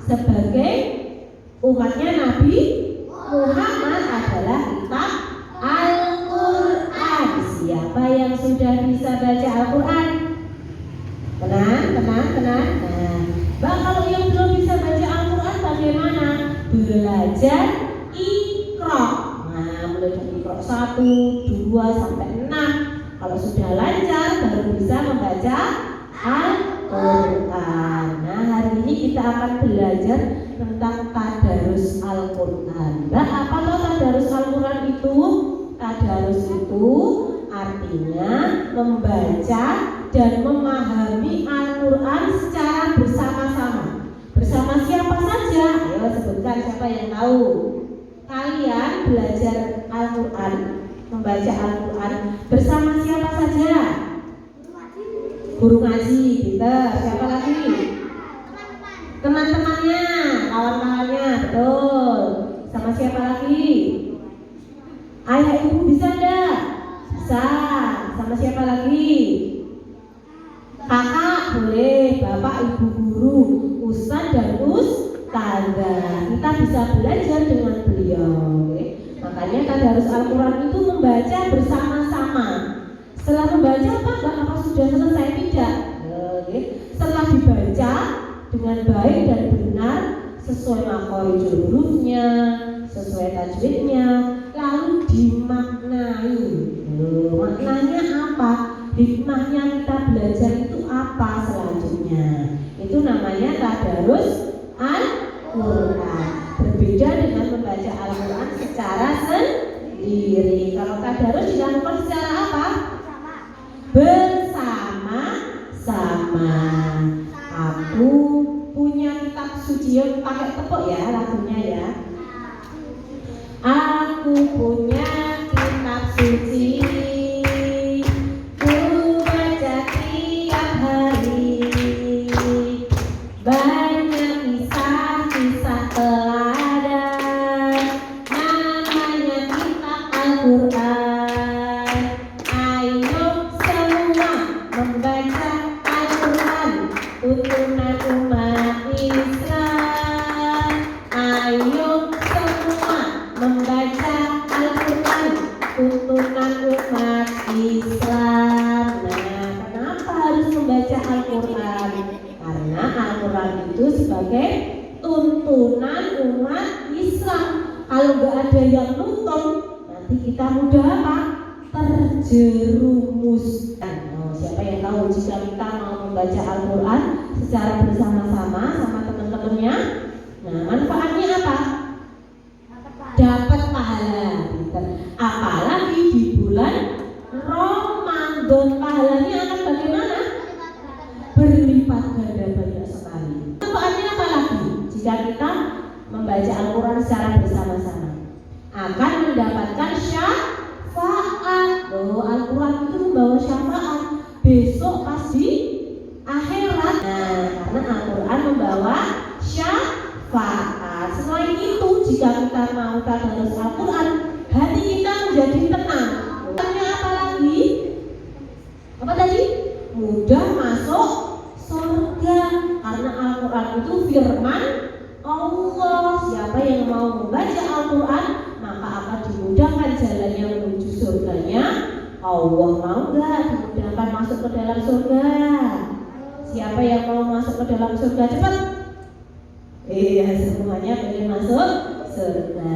Sebagai umatnya Nabi Muhammad adalah kitab Al-Quran. Siapa yang sudah bisa baca Al-Quran? Tenang. Nah, kalau yang belum bisa baca Al-Quran bagaimana? Belajar Iqra. Nah, mulai dari Iqra 1, 2 sampai 6. Kalau sudah lancar baru bisa membaca Al-Quran. Nah, hari ini kita akan belajar tentang tadarus Al-Quran. Mbak, apa loh tadarus Al-Quran itu? Tadarus itu artinya membaca dan memahami Al-Quran secara bersama-sama. Bersama siapa saja? Ayo sebutkan siapa yang tahu. Kalian belajar Al-Quran, membaca Al-Quran bersama siapa saja? Guru ngaji, Peter. Siapa lagi? Teman-temannya, kawan-kawannya, betul. Sama siapa lagi? Ayah ibu bisa enggak? Bisa. Sama siapa lagi? Kakak boleh, bapak ibu guru, ustaz dan ustazah. Kita bisa belajar dengan beliau. Makanya tadarus Al-Quran itu membaca bersama-sama. Setelah membaca apa sudah selesai? Tidak. Setelah dibaca dengan baik dan benar sesuai makhorijul hurufnya, sesuai tajwidnya, lalu dimaknai. Maknanya apa? Hikmahnya kita belajar itu apa selanjutnya? Itu namanya tadarus Al-Quran. Berbeda dengan membaca Al-Quran secara sendiri. Kalau tadarus dilakukan secara apa? Bersama-sama. Aku punya kitab suci, pakai tepuk ya lagunya ya. Aku punya kitab suci, ku baca tiap hari. Banyak kisah-kisah teladan, namanya kitab Al-Quran. Ayo semua membaca Al-Quran, tuntunan umat Islam. Ayo semua membaca Al-Quran, tuntunan umat Islam. Nah, kenapa harus membaca Al-Quran? Karena Al-Quran itu sebagai tuntunan umat Islam. Kalau nggak ada yang nuntun, nanti kita mudah apa? Terjerumus. Siapa yang tahu jika kita mau membaca Al-Quran secara bersama-sama sama teman-temannya? Nah, manfaatnya apa? Dapat pahala. Apalagi di bulan Ramadan, pahalanya akan bagaimana? Berlipat ganda banyak sekali. Manfaatnya apa lagi? Jika kita membaca Al-Quran secara bersama-sama, akan mendapatkan syafaat. Al-Quran itu membawa syafaat besok pasti akhirat. Nah, karena Al-Quran membawa syafaat. Selain itu, jika kita mau tadarus Al-Quran, hati kita menjadi tenang. Tenangnya apa lagi? Apa tadi? Mudah masuk surga. Karena Al-Quran itu firman Allah. Siapa yang mau membaca Al-Quran, maka akan dimudahkan jalannya menuju surganya Allah. Mau gak dimudahkan masuk ke dalam surga? Siapa yang mau masuk ke dalam surga? Cepat. Iya, semuanya boleh masuk surga.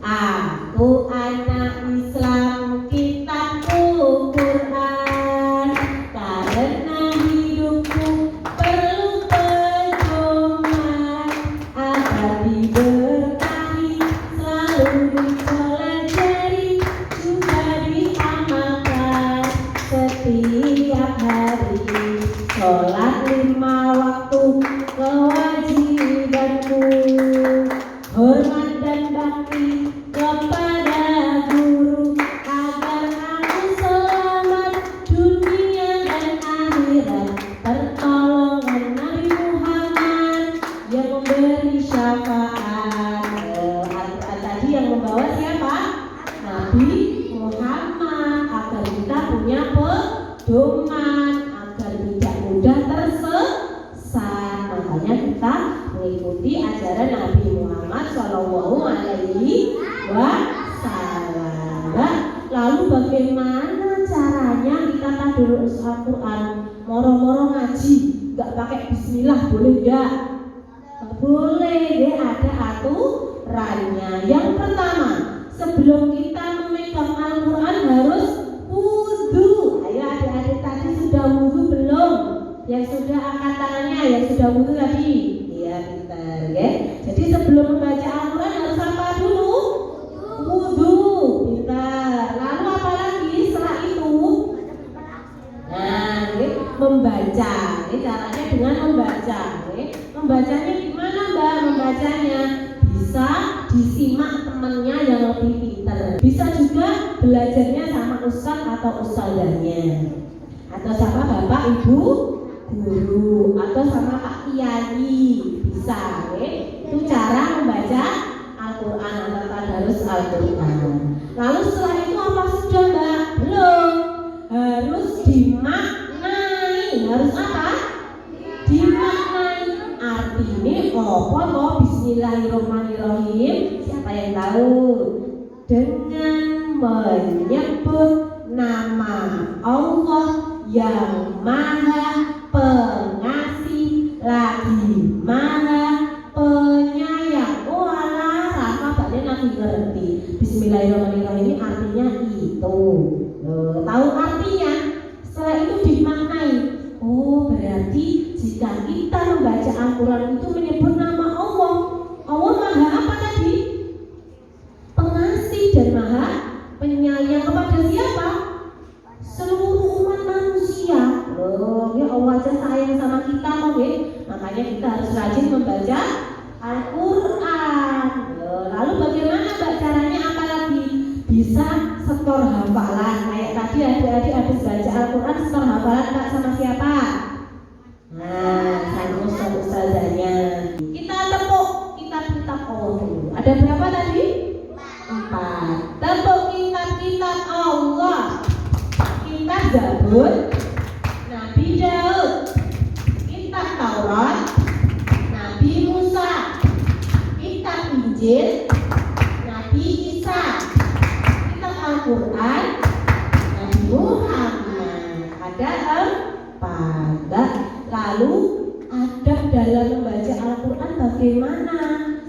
Aku anak Islam, kitabku Quran. Karena hidupku perlu pedoman, agar diberkahi, selalu dipelajari, juga diamalkan setiap hari. Sholat 5 waktu kewajibanku, hormat dan bakti kepada guru, agar aku selamat dunia dan akhirat. Pertolongan Nabi Muhammad yang memberi syafaat. Al-Quran tadi yang membawa siapa? Nabi Muhammad, agar kita punya pedoman, agar tidak mudah mengikuti ajaran Nabi Muhammad Shallallahu Alaihi Wasallam. Lalu bagaimana caranya kita tadarus Al-Quran? Moro-moro ngaji, nggak pakai Bismillah boleh nggak? Boleh, ya ada aturannya. Yang pertama, sebelum kita memegang Al-Quran harus wudu. Ayo adik-adik tadi sudah wudu belum? Yang sudah angkat tangannya, yang sudah wudu tadi. Iya pintar ya. Jadi sebelum membaca Al-Quran harus apa dulu? Wudu, pintar. Lalu apa lagi setelah itu? Nah, membaca. Ini caranya dengan membaca. Membacanya gimana Mbak? Membacanya bisa disimak temannya yang lebih pintar. Bisa juga belajarnya sama ustaz atau ustazahnya, atau sama bapak ibu guru, atau sama Pak Kiai. Bisa, itu cara membaca Al-Quran atau tadarus Al-Quran. Lalu setelah itu apa sudah Mbak? Belum. Harus dimaknai. Harus apa? Dimaknai. Artinya apa kok Bismillahirrahmanirrahim? Siapa yang tahu? Dengan menyebut nama Allah yang Maha Pengasih lagi Maha Penyayang. Oh alah, Rafa Mbaknya nanti ngerti. Bismillahirrahmanirrahim ini artinya itu. Tahu artinya? Setelah itu dimaknai. Oh berarti jika kita membaca Al-Quran itu menyebut nama Allah. Allah Maha apa tadi? Pengasih dan Maha Penyayang kepada siapa? Seluruh umat manusia. Ya Allah aja sayang sama kita kok ya. Makanya kita harus rajin membaca Al-Quran. Lalu bagaimana Mbak caranya? Apalagi bisa setor hafalan. Kayak tadi adik-adik habis baca Al-Quran setor hafalan Kak sama siapa? Nah, sama ustaz-ustazanya. Kita tepuk kitab-kitab Allah dulu. Ada berapa tadi? 4. Tepuk kitab-kitab Allah. Kitab Zabur, Nabi Daud, kitab Taurat, Nabi Musa, kitab Injil, Nabi Isa, kitab Al-Quran, Nabi Muhammad. Ada 4. Lalu adab dalam membaca Al-Quran bagaimana?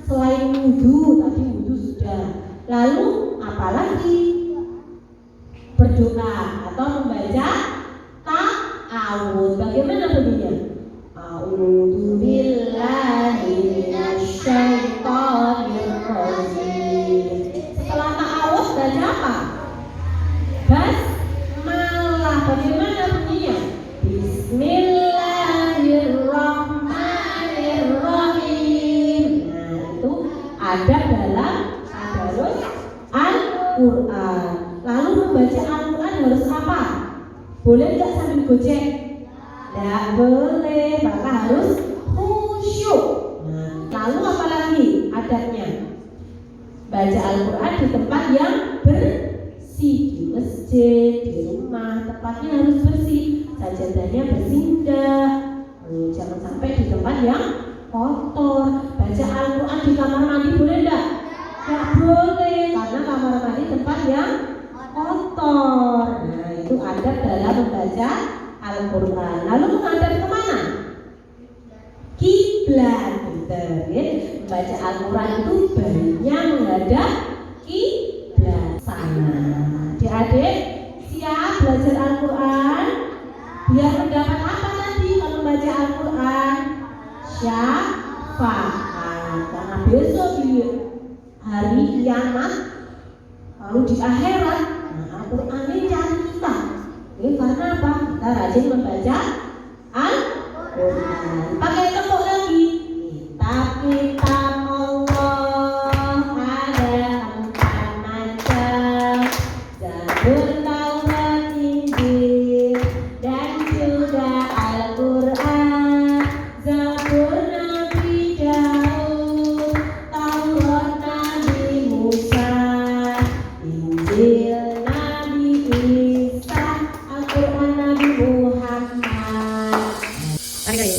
Selain wudu, tadi wudu sudah. Lalu apalagi? Berdoa atau membaca ta'awudz. Bagaimana bunyinya? A'udzu billahi minasyaitonir rajim. Setelah ta'awudz baca apa? Basmalah. Bagaimana bunyinya? Bismillahirrahmanirrahim. Nah, itu adab dalam tadarus Al-Quran. Lalu membaca Al-Quran harus apa? Boleh nggak sambil gojek? Nggak boleh, maka harus khusyuk. Nah, lalu apa lagi adabnya? Baca Al-Quran di tempat yang bersih, di masjid, di rumah, tempatnya harus bersih. Sajadahnya bersih enggak? Jangan sampai di tempat yang kotor. Baca Al-Quran di kamar mandi boleh enggak? Nggak boleh, karena kamar mandi tempat yang kotor. Nah, itu adab dalam membaca Al-Quran. Lalu menghadap kemana? Kiblat. Membaca Al-Quran itu baiknya menghadap kiblat sana. Adik-adik siap belajar Al-Quran? Biar mendapat apa tadi kalau membaca Al-Quran? Syafaat. Karena besok di hari kiamat, lalu di akhirat, Al-Quran ini cari kita. Karena apa? Kita rajin membaca Al-Quran. Pakai tepuk lagi. Kitab-kitab Allah ada 4 macam. Zabur, Taurat, Injil, dan juga Al-Quran. Zabur Nabi Daud, Taurat Nabi Musa, Injil Nabi Isa, Al-Quran Nabi Muhammad. Mari